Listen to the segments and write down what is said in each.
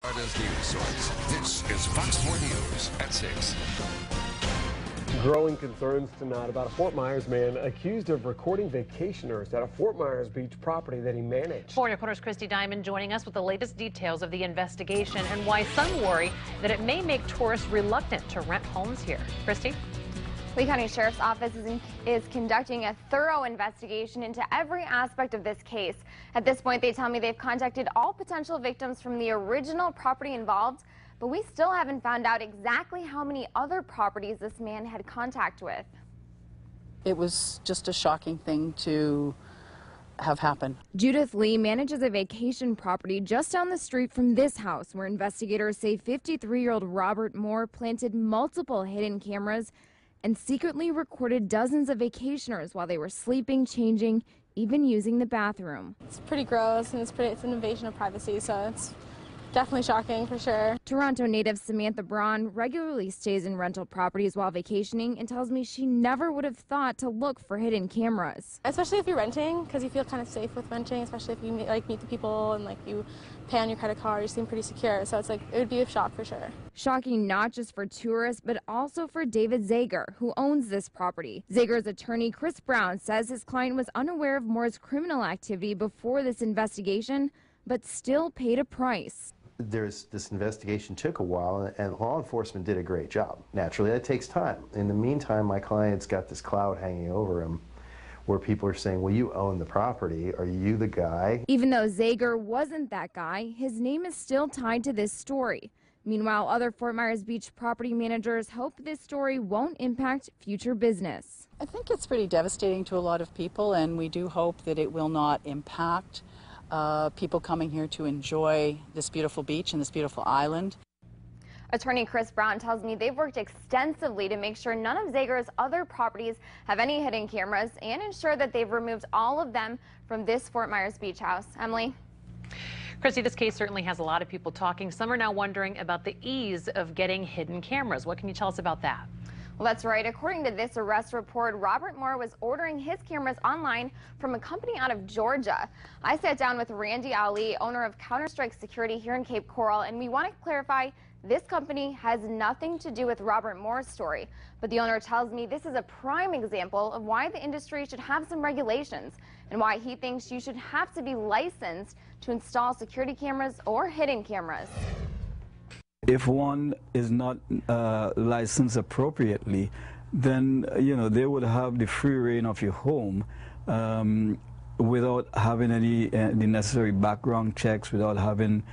Florida's news source. This is Fox 4 News at 6. Growing concerns tonight about a Fort Myers man accused of recording vacationers at a Fort Myers Beach property that he managed. 4 Reporter's Christy Diamond joining us with the latest details of the investigation and why some worry that it may make tourists reluctant to rent homes here. Christy? Lee County Sheriff's Office is conducting a thorough investigation into every aspect of this case. At this point, they tell me they've contacted all potential victims from the original property involved, but we still haven't found out exactly how many other properties this man had contact with. It was just a shocking thing to have happen. Judith Lee manages a vacation property just down the street from this house, where investigators say 53-year-old Robert Moore planted multiple hidden cameras and secretly recorded dozens of vacationers while they were sleeping, changing, even using the bathroom. It's pretty gross, and it's an invasion of privacy, so it's definitely shocking for sure. Toronto native Samantha Braun regularly stays in rental properties while vacationing and tells me she never would have thought to look for hidden cameras. Especially if you're renting, because you feel kind of safe with renting, especially if you meet the people and you pay on your credit card, you seem pretty secure. So it would be a shock for sure. Shocking not just for tourists, but also for David Zager, who owns this property. Zager's attorney, Chris Brown, says his client was unaware of Moore's criminal activity before this investigation, but still paid a price. This investigation took a while, and law enforcement did a great job. Naturally, that takes time. In the meantime, my client's got this cloud hanging over him where people are saying, well, you own the property. Are you the guy? Even though Zager wasn't that guy, his name is still tied to this story. Meanwhile, other Fort Myers Beach property managers hope this story won't impact future business. I think it's pretty devastating to a lot of people, and we do hope that it will not impact people coming here to enjoy this beautiful beach and this beautiful island. Attorney Chris Brown tells me they've worked extensively to make sure none of Zager's other properties have any hidden cameras and ensure that they've removed all of them from this Fort Myers Beach house. Emily? Christy, this case certainly has a lot of people talking. Some are now wondering about the ease of getting hidden cameras. What can you tell us about that? Well, that's right. According to this arrest report, Robert Moore was ordering his cameras online from a company out of Georgia. I sat down with Randy Ali, owner of Counter-Strike Security here in Cape Coral, and we want to clarify this company has nothing to do with Robert Moore's story. But the owner tells me this is a prime example of why the industry should have some regulations and why he thinks you should have to be licensed to install security cameras or hidden cameras. If one is not licensed appropriately, then they would have the free reign of your home without having any the necessary background checks, without having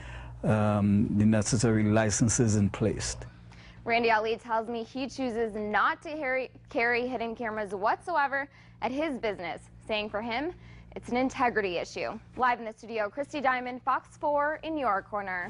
the necessary licenses in place. Randy Ali tells me he chooses not to carry hidden cameras whatsoever at his business, saying for him, it's an integrity issue. Live in the studio, Christy Diamond, Fox 4 in your corner.